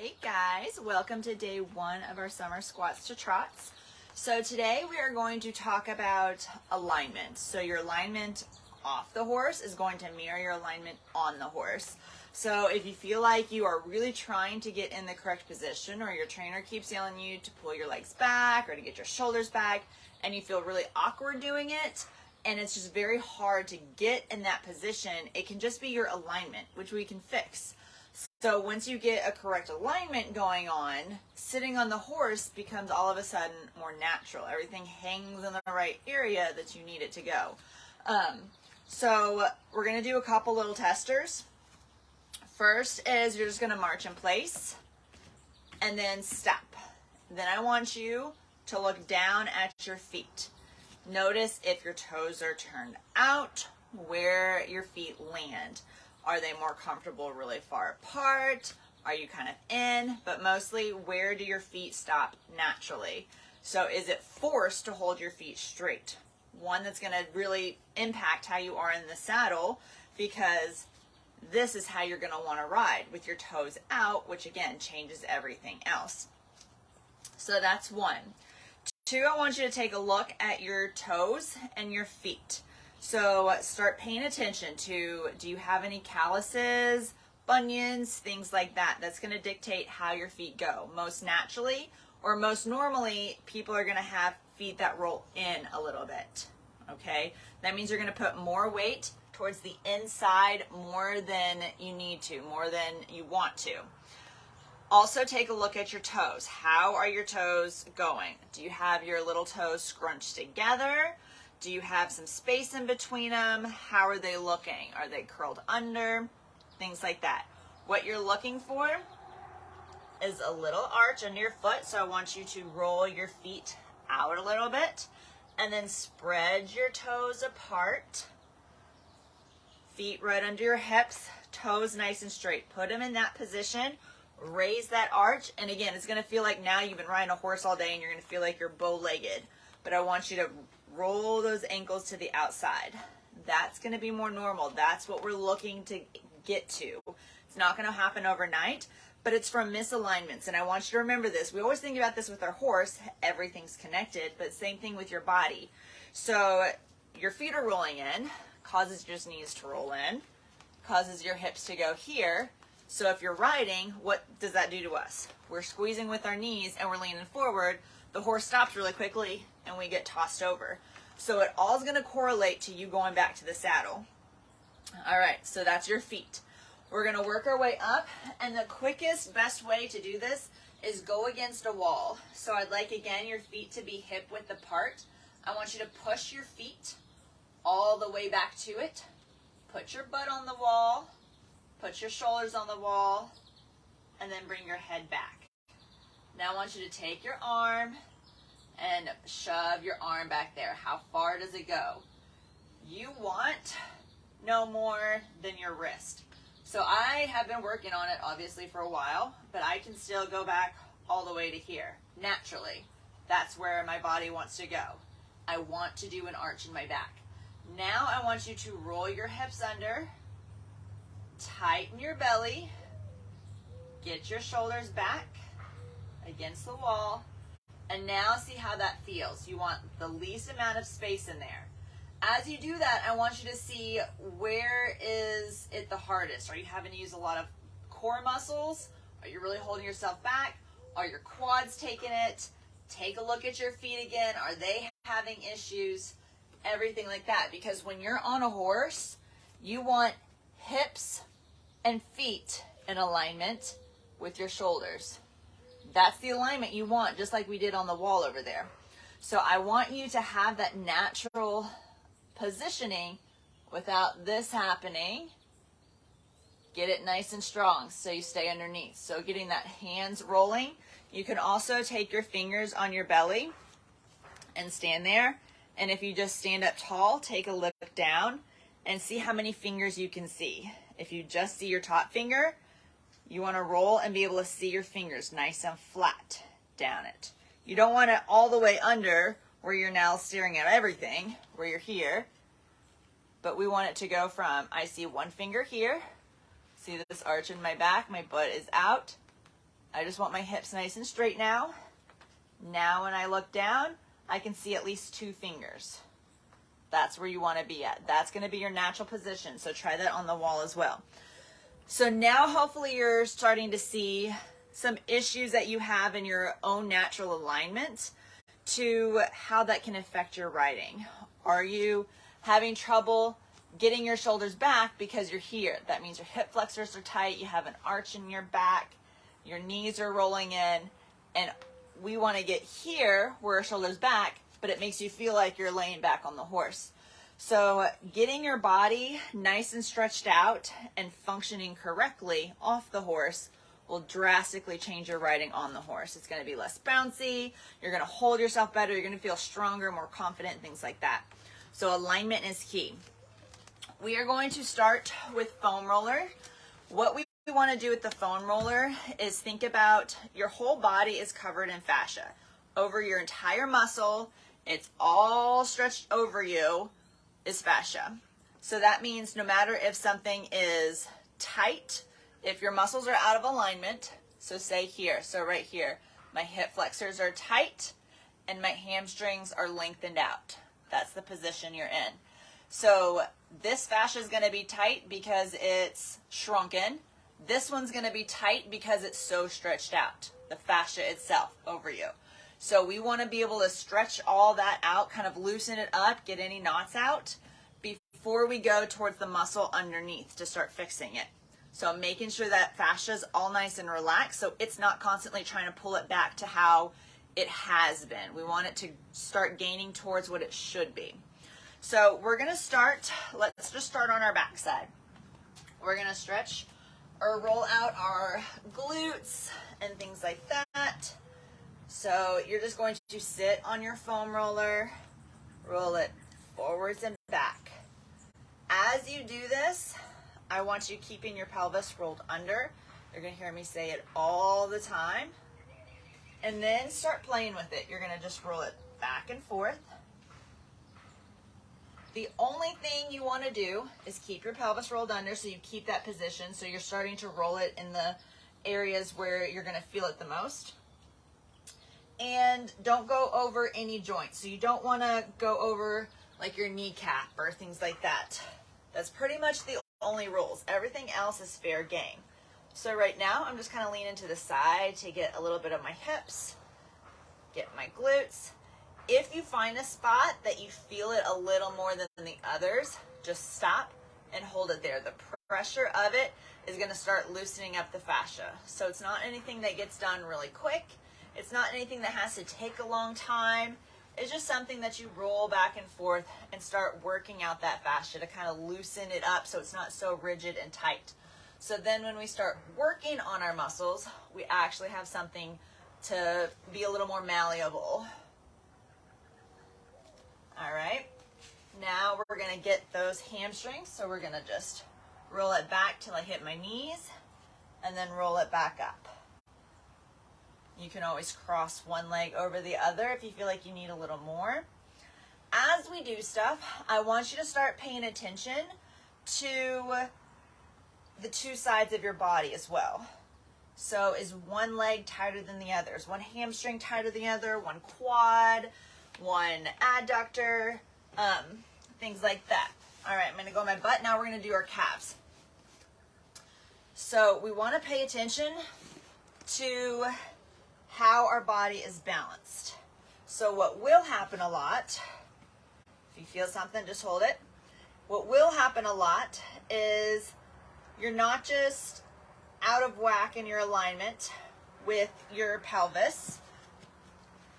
Hey guys, welcome to day one of our summer squats to trots. So today we are going to talk about alignment. So your alignment off the horse is going to mirror your alignment on the horse. So if you feel like you are really trying to get in the correct position, or your trainer keeps yelling you to pull your legs back or to get your shoulders back, and you feel really awkward doing it, and it's just very hard to get in that position, it can just be your alignment, which we can fix. So once you get a correct alignment going on, sitting on the horse becomes all of a sudden more natural. Everything hangs in the right area that you need it to go. So we're going to do a couple little testers. First is you're just going to march in place and then step. Then I want you to look down at your feet. Notice if your toes are turned out, where your feet land. Are they more comfortable really far apart? Are you kind of in? But mostly, where do your feet stop naturally? So is it forced to hold your feet straight? One that's going to really impact how you are in the saddle, because this is how you're going to want to ride, with your toes out, which again changes everything else. So that's one. Two, I want you to take a look at your toes and your feet. So start paying attention to, do you have any calluses, bunions, things like that? That's going to dictate how your feet go. Most naturally, or most normally, people are going to have feet that roll in a little bit, okay? That means you're going to put more weight towards the inside more than you need to, more than you want to. Also take a look at your toes. How are your toes going? Do you have your little toes scrunched together? Do you have some space in between them? How are they looking? Are they curled under? Things like that. What you're looking for is a little arch under your foot. So I want you to roll your feet out a little bit and then spread your toes apart. Feet right under your hips, toes nice and straight. Put them in that position. Raise that arch. And again, it's going to feel like now you've been riding a horse all day and you're going to feel like you're bow-legged. But I want you to roll those ankles to the outside. That's going to be more normal. That's what we're looking to get to. It's not going to happen overnight, but it's from misalignments. And I want you to remember this. We always think about this with our horse. Everything's connected, but same thing with your body. So your feet are rolling in, causes your knees to roll in, causes your hips to go here. So if you're riding, what does that do to us? We're squeezing with our knees and we're leaning forward. The horse stops really quickly and we get tossed over. So it all is going to correlate to you going back to the saddle. All right, so that's your feet. We're going to work our way up, and the quickest, best way to do this is go against a wall. So I'd like, again, your feet to be hip width apart. I want you to push your feet all the way back to it. Put your butt on the wall, put your shoulders on the wall, and then bring your head back. Now I want you to take your arm and shove your arm back there. How far does it go? You want no more than your wrist. So I have been working on it obviously for a while, but I can still go back all the way to here. Naturally, that's where my body wants to go. I want to do an arch in my back. Now I want you to roll your hips under, tighten your belly, get your shoulders back against the wall, and now see how that feels. You want the least amount of space in there. As you do that, I want you to see, where is it the hardest? Are you having to use a lot of core muscles? Are you really holding yourself back? Are your quads taking it? Take a look at your feet again. Are they having issues? Everything like that. Because when you're on a horse, you want hips and feet in alignment with your shoulders. That's the alignment you want, just like we did on the wall over there. So I want you to have that natural positioning without this happening. Get it nice and strong so you stay underneath. So getting that hands rolling. You can also take your fingers on your belly and stand there. And if you just stand up tall, take a look down and see how many fingers you can see. If you just see your top finger, you want to roll and be able to see your fingers nice and flat down it. You don't want it all the way under where you're now staring at everything, where you're here. But we want it to go from, I see one finger here, see this arch in my back, my butt is out, I just want my hips nice and straight now. Now when I look down, I can see at least 2 fingers. That's where you want to be at. That's going to be your natural position. So try that on the wall as well. So now hopefully you're starting to see some issues that you have in your own natural alignment to how that can affect your writing. Are you having trouble getting your shoulders back because you're here? That means your hip flexors are tight, you have an arch in your back, your knees are rolling in, and we want to get here where our shoulders back, but it makes you feel like you're laying back on the horse. So getting your body nice and stretched out and functioning correctly off the horse will drastically change your riding on the horse. It's going to be less bouncy, you're going to hold yourself better, you're going to feel stronger, more confident, things like that. So alignment is key. We are going to start with foam roller. What we want to do with the foam roller is think about your whole body is covered in fascia. Over your entire muscle, it's all stretched over you is fascia. So that means no matter if something is tight, if your muscles are out of alignment, so say here, so right here, my hip flexors are tight and my hamstrings are lengthened out. That's the position you're in. So this fascia is going to be tight because it's shrunken. This one's going to be tight because it's so stretched out, the fascia itself over you. So we want to be able to stretch all that out, kind of loosen it up, get any knots out before we go towards the muscle underneath to start fixing it. So making sure that fascia is all nice and relaxed so it's not constantly trying to pull it back to how it has been. We want it to start gaining towards what it should be. So we're going to start, let's just start on our back side. We're going to stretch or roll out our glutes and things like that. So you're just going to sit on your foam roller, roll it forwards and back. As you do this, I want you keeping your pelvis rolled under. You're going to hear me say it all the time. And then start playing with it. You're going to just roll it back and forth. The only thing you want to do is keep your pelvis rolled under so you keep that position. So you're starting to roll it in the areas where you're going to feel it the most. And don't go over any joints. So you don't want to go over like your kneecap or things like that. That's pretty much the only rules. Everything else is fair game. So right now I'm just kind of leaning to the side to get a little bit of my hips, get my glutes. If you find a spot that you feel it a little more than the others, just stop and hold it there. The pressure of it is going to start loosening up the fascia. So it's not anything that gets done really quick. It's not anything that has to take a long time. It's just something that you roll back and forth and start working out that fascia to kind of loosen it up so it's not so rigid and tight. So then when we start working on our muscles, we actually have something to be a little more malleable. All right, now we're going to get those hamstrings. So we're going to just roll it back till I hit my knees and then roll it back up. You can always cross one leg over the other if you feel like you need a little more. As we do stuff, I want you to start paying attention to the 2 sides of your body as well. So is one leg tighter than the other? Is one hamstring tighter than the other? One quad, one adductor, things like that. All right, I'm going to go on my butt. Now we're going to do our calves. So we want to pay attention to how our body is balanced. So what will happen a lot, if you feel something, just hold it. What will happen a lot is you're not just out of whack in your alignment with your pelvis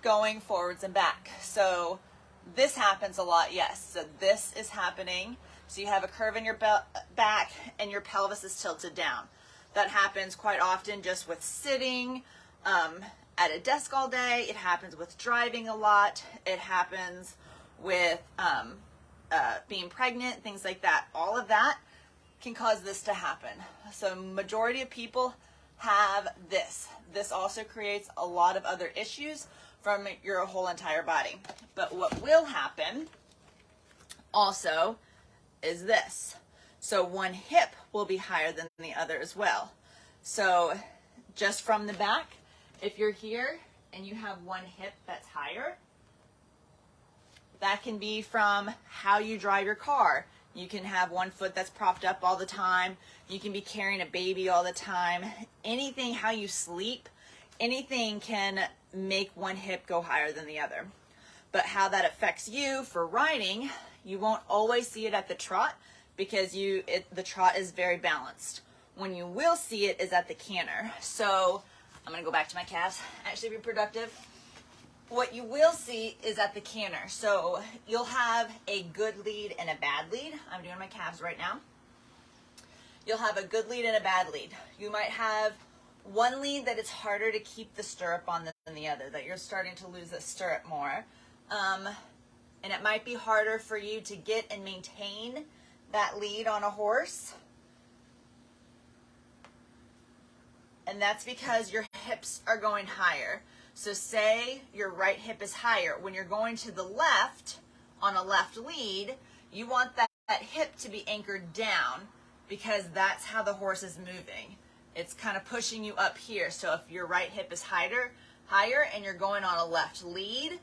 going forwards and back. So this happens a lot, yes. So this is happening. So you have a curve in your back and your pelvis is tilted down. That happens quite often just with sitting, at a desk all day. It happens with driving a lot. It happens with being pregnant, things like that. All of that can cause this to happen. So majority of people have this. This also creates a lot of other issues from your whole entire body. But what will happen also is this. So one hip will be higher than the other as well. So just from the back. If you're here and you have one hip that's higher, that can be from how you drive your car. You can have one foot that's propped up all the time. You can be carrying a baby all the time. Anything, how you sleep, anything can make one hip go higher than the other. But how that affects you for riding, you won't always see it at the trot because the trot is very balanced. When you will see it is at the canter. So I'm gonna go back to my calves, actually be productive. What you will see is at the canter. So you'll have a good lead and a bad lead. I'm doing my calves right now. You'll have a good lead and a bad lead. You might have one lead that it's harder to keep the stirrup on than the other, that you're starting to lose the stirrup more. And it might be harder for you to get and maintain that lead on a horse. And that's because your hips are going higher. So say your right hip is higher. When you're going to the left on a left lead, you want that hip to be anchored down because that's how the horse is moving. It's kind of pushing you up here. So if your right hip is higher and you're going on a left lead,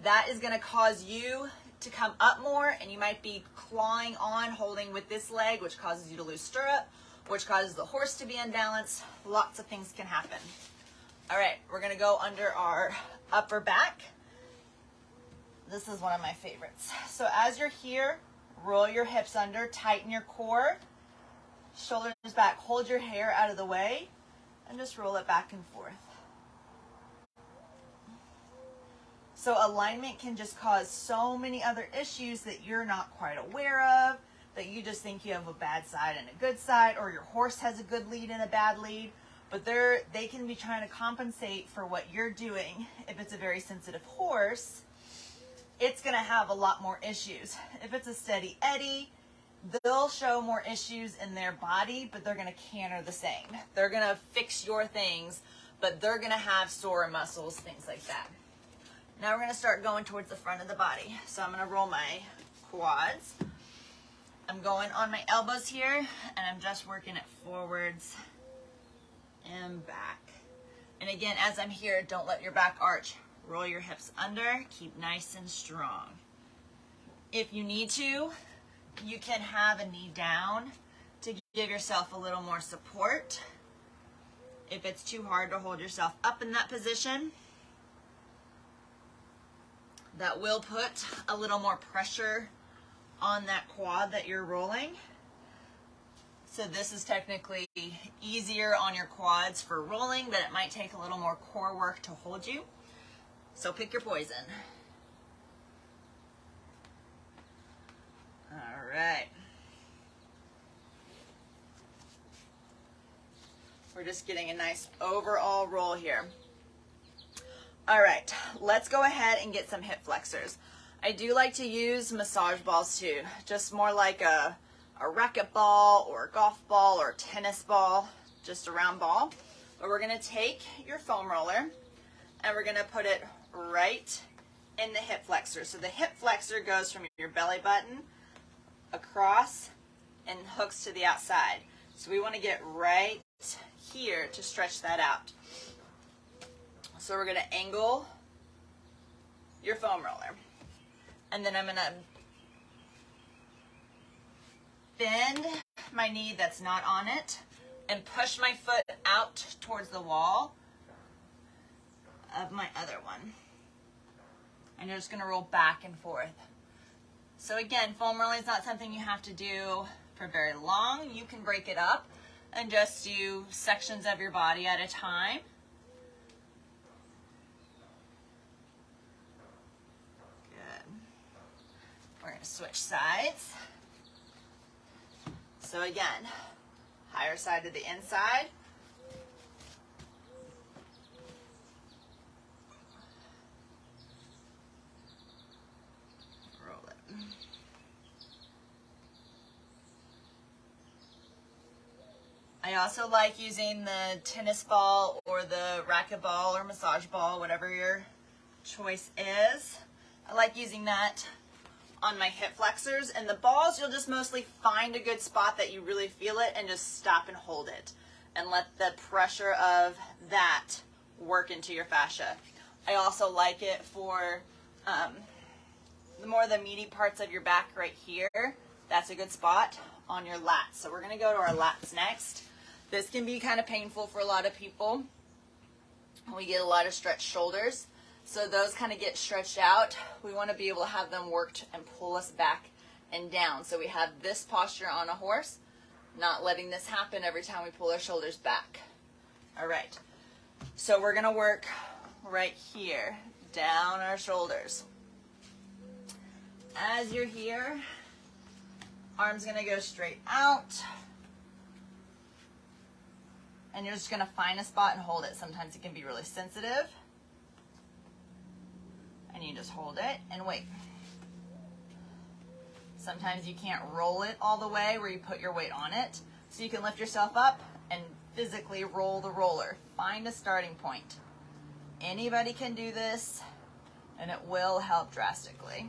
that is going to cause you to come up more, and you might be clawing on, holding with this leg, which causes you to lose stirrup, which causes the horse to be unbalanced. Lots of things can happen. All right, we're gonna go under our upper back. This is one of my favorites. So as you're here, roll your hips under, tighten your core, shoulders back, hold your hair out of the way, and just roll it back and forth. So alignment can just cause so many other issues that you're not quite aware of, that you just think you have a bad side and a good side, or your horse has a good lead and a bad lead. But they can be trying to compensate for what you're doing. If it's a very sensitive horse, it's going to have a lot more issues. If it's a steady eddy, they'll show more issues in their body, but they're going to canter the same. They're going to fix your things, but they're going to have sore muscles, things like that. Now we're going to start going towards the front of the body. So I'm going to roll my quads. I'm going on my elbows here, and I'm just working it forwards and back. And again, as I'm here, don't let your back arch. Roll your hips under, keep nice and strong. If you need to, you can have a knee down to give yourself a little more support. If it's too hard to hold yourself up in that position, that will put a little more pressure on that quad that you're rolling. So this is technically easier on your quads for rolling, but it might take a little more core work to hold you. So pick your poison. All right. We're just getting a nice overall roll here. All right, let's go ahead and get some hip flexors. I do like to use massage balls too, just more like a racket ball or a golf ball or a tennis ball, just a round ball. But we're gonna take your foam roller and we're gonna put it right in the hip flexor. So the hip flexor goes from your belly button across and hooks to the outside. So we wanna get right here to stretch that out. So we're gonna angle your foam roller. And then I'm gonna bend my knee that's not on it and push my foot out towards the wall of my other one. And you're just gonna roll back and forth. So again, foam rolling is not something you have to do for very long. You can break it up and just do sections of your body at a time. Good. We're gonna switch sides. So again, higher side to the inside. Roll it. I also like using the tennis ball or the racket ball or massage ball, whatever your choice is. I like using that on my hip flexors, and the balls, you'll just mostly find a good spot that you really feel it and just stop and hold it. and let the pressure of that work into your fascia. I also like it for the more the meaty parts of your back right here. That's a good spot on your lats. So we're gonna go to our lats next. This can be kind of painful for a lot of people. We get a lot of stretched shoulders. So those kind of get stretched out. We want to be able to have them worked and pull us back and down. So we have this posture on a horse, not letting this happen every time we pull our shoulders back. All right. So we're going to work right here, down our shoulders. As you're here, arm's going to go straight out. And you're just going to find a spot and hold it. Sometimes it can be really sensitive. And you just hold it and wait. Sometimes you can't roll it all the way where you put your weight on it. So you can lift yourself up and physically roll the roller. Find a starting point. Anybody can do this, and it will help drastically.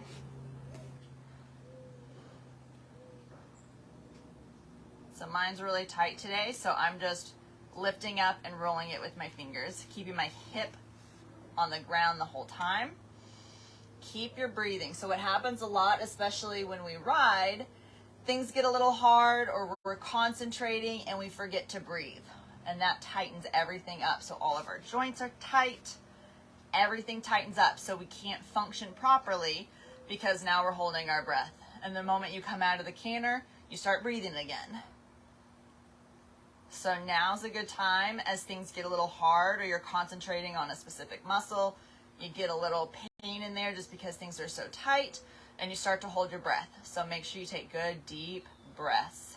So mine's really tight today, so I'm just lifting up and rolling it with my fingers, keeping my hip on the ground the whole time. Keep your breathing. So what happens a lot, especially when we ride, things get a little hard or we're concentrating and we forget to breathe. And that tightens everything up. So all of our joints are tight. Everything tightens up. So we can't function properly because now we're holding our breath. And the moment you come out of the canter, you start breathing again. So now's a good time as things get a little hard or you're concentrating on a specific muscle. You get a little pain in there just because things are so tight, and you start to hold your breath. So make sure you take good, deep breaths.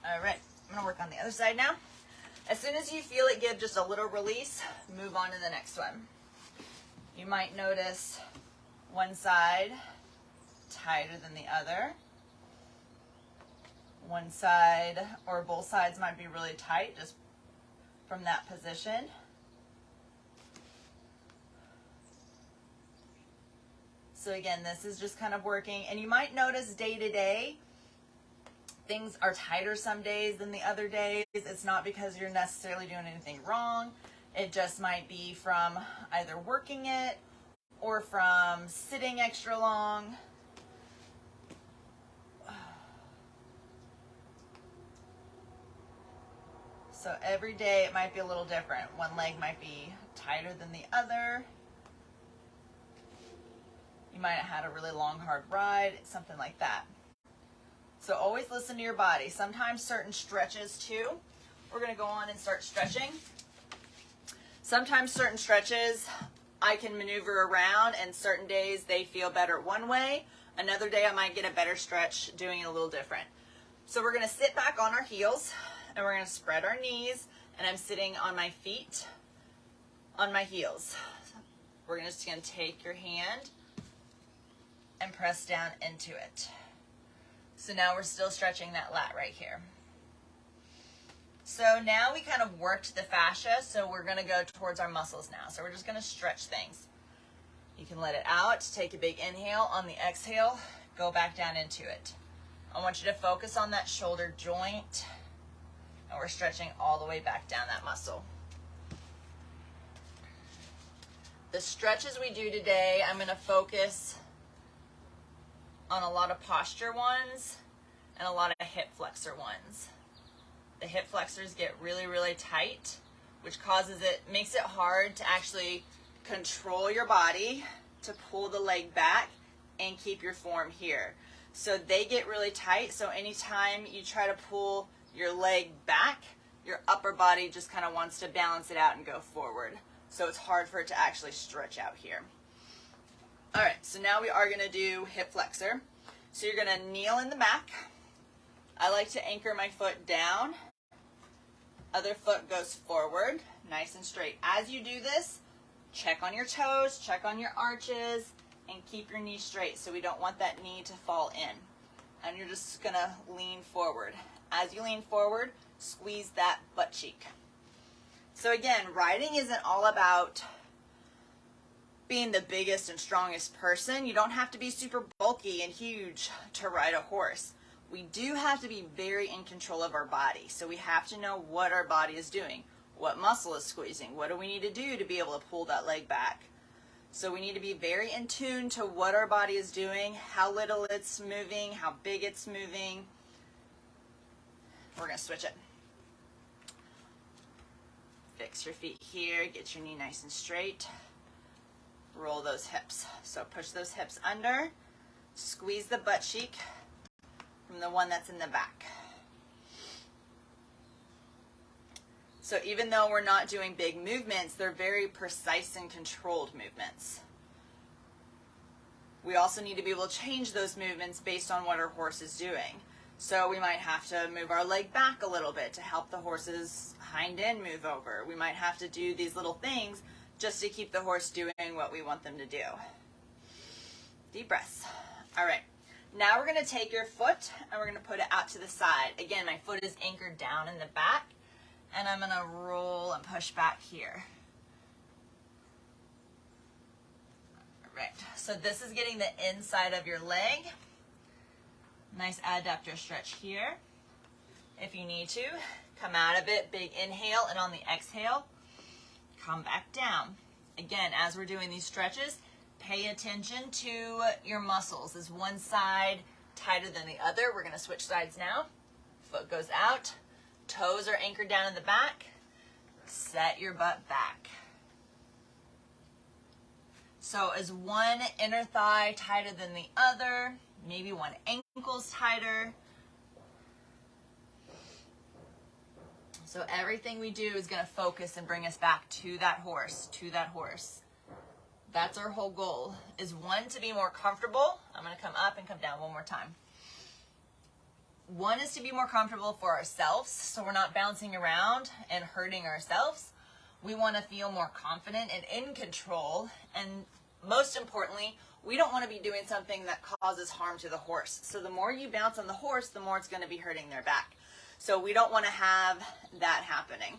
All right, I'm gonna work on the other side now. As soon as you feel it give just a little release, move on to the next one. You might notice one side tighter than the other. One side or both sides might be really tight just from that position. So again, this is just kind of working, and you might notice day to day, things are tighter some days than the other days. It's not because you're necessarily doing anything wrong. It just might be from either working it or from sitting extra long. So every day it might be a little different. One leg might be tighter than the other. You might have had a really long, hard ride, something like that. So always listen to your body. Sometimes certain stretches too. We're going to go on and start stretching. Sometimes certain stretches I can maneuver around, and certain days they feel better one way. Another day I might get a better stretch doing it a little different. So we're going to sit back on our heels, and we're going to spread our knees, and I'm sitting on my feet on my heels. We're just going to take your hand and press down into it. So now we're still stretching that lat right here. So now we kind of worked the fascia, so we're going to go towards our muscles now. So we're just going to stretch things. You can let it out, take a big inhale. On the exhale, go back down into it. I want you to focus on that shoulder joint, and we're stretching all the way back down that muscle. The stretches we do today, I'm going to focus on a lot of posture ones and a lot of hip flexor ones. The hip flexors get really, really tight, which makes it hard to actually control your body to pull the leg back and keep your form here. So they get really tight, so anytime you try to pull your leg back, your upper body just kind of wants to balance it out and go forward. So it's hard for it to actually stretch out here. All right, so now we are gonna do hip flexor. So you're gonna kneel in the back. I like to anchor my foot down. Other foot goes forward, nice and straight. As you do this, check on your toes, check on your arches, and keep your knee straight so we don't want that knee to fall in. And you're just gonna lean forward. As you lean forward, squeeze that butt cheek. So again, riding isn't all about being the biggest and strongest person. You don't have to be super bulky and huge to ride a horse. we do have to be very in control of our body. So we have to know what our body is doing, what muscle is squeezing, what do we need to do to be able to pull that leg back. So we need to be very in tune to what our body is doing, how little it's moving, how big it's moving. We're going to switch it. Fix your feet here, get your knee nice and straight. Roll those hips. So push those hips under, squeeze the butt cheek from the one that's in the back. So even though we're not doing big movements, they're very precise and controlled movements. We also need to be able to change those movements based on what our horse is doing. So we might have to move our leg back a little bit to help the horse's hind end move over. We might have to do these little things just to keep the horse doing what we want them to do. Deep breaths. All right. Now we're going to take your foot and we're going to put it out to the side. Again, my foot is anchored down in the back. And I'm going to roll and push back here. All right, so this is getting the inside of your leg. Nice adductor stretch here. If you need to, come out of it, big inhale, and on the exhale, come back down. Again, as we're doing these stretches, pay attention to your muscles. Is one side tighter than the other? We're going to switch sides now. Foot goes out. Toes are anchored down in the back. Set your butt back. So is one inner thigh tighter than the other? Maybe one ankle's tighter. So everything we do is going to focus and bring us back to that horse, That's our whole goal, is one, to be more comfortable. I'm going to come up and come down one more time. One is to be more comfortable for ourselves, so we're not bouncing around and hurting ourselves. We want to feel more confident and in control. And most importantly, we don't want to be doing something that causes harm to the horse. So the more you bounce on the horse, the more it's going to be hurting their back. So we don't want to have that happening.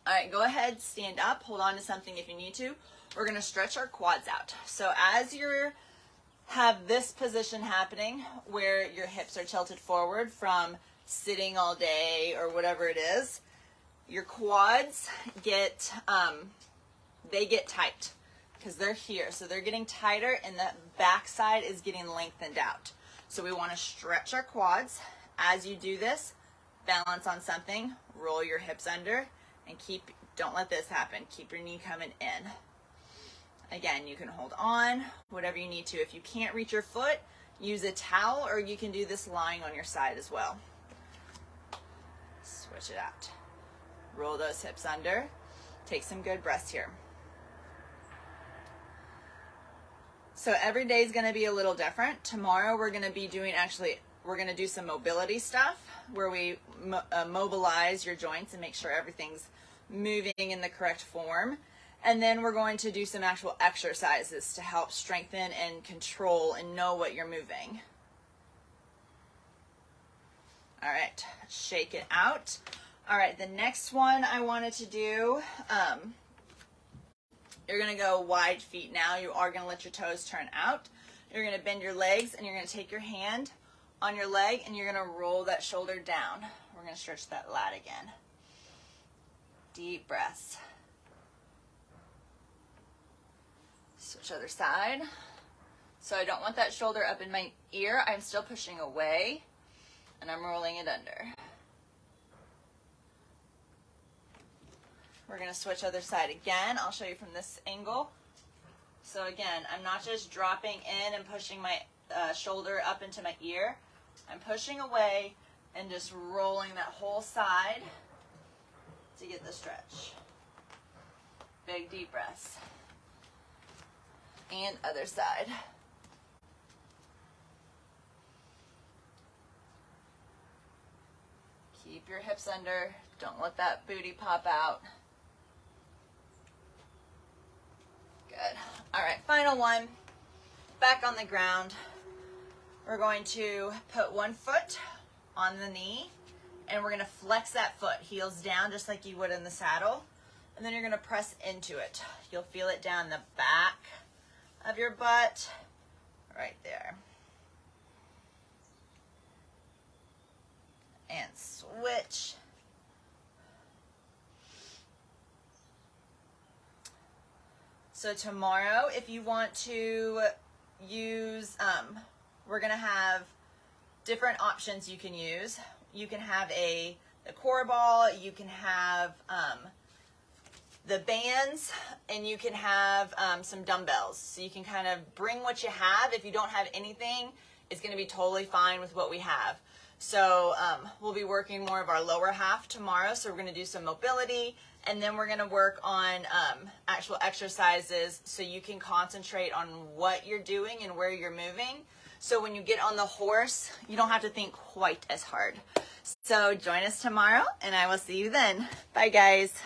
All right, go ahead, stand up, hold on to something if you need to. We're going to stretch our quads out. So as you're have this position happening where your hips are tilted forward from sitting all day or whatever it is, your quads get tight because they're here. So they're getting tighter and the backside is getting lengthened out. So we want to stretch our quads. As you do this, balance on something, roll your hips under, and don't let this happen. Keep your knee coming in. Again, you can hold on, whatever you need to. If you can't reach your foot, use a towel, or you can do this lying on your side as well. Switch it out. Roll those hips under. Take some good breaths here. So every day is going to be a little different. Tomorrow we're going to be doing, we're going to do some mobility stuff where we mobilize your joints and make sure everything's moving in the correct form. And then we're going to do some actual exercises to help strengthen and control and know what you're moving. All right, shake it out. All right, the next one I wanted to do, you're going to go wide feet now. You are going to let your toes turn out. You're going to bend your legs and you're going to take your hand on your leg and you're going to roll that shoulder down. We're going to stretch that lat again. Deep breaths. Switch other side. So I don't want that shoulder up in my ear. I'm still pushing away and I'm rolling it under. We're going to switch other side again. I'll show you from this angle. So again, I'm not just dropping in and pushing my shoulder up into my ear. I'm pushing away and just rolling that whole side to get the stretch. Big deep breaths. And other side. Keep your hips under. Don't let that booty pop out. Good. All right, final one. Back on the ground. We're going to put one foot on the knee and we're going to flex that foot, heels down just like you would in the saddle. And then you're going to press into it. You'll feel it down the back of your butt, right there. and switch. So tomorrow, if you want to use, we're going to have different options you can use. You can have the core ball, you can have the bands, and you can have some dumbbells. So you can kind of bring what you have. If you don't have anything, it's going to be totally fine with what we have. So we'll be working more of our lower half tomorrow. So we're going to do some mobility, and then we're going to work on actual exercises so you can concentrate on what you're doing and where you're moving. So when you get on the horse, you don't have to think quite as hard. So join us tomorrow, and I will see you then. Bye, guys.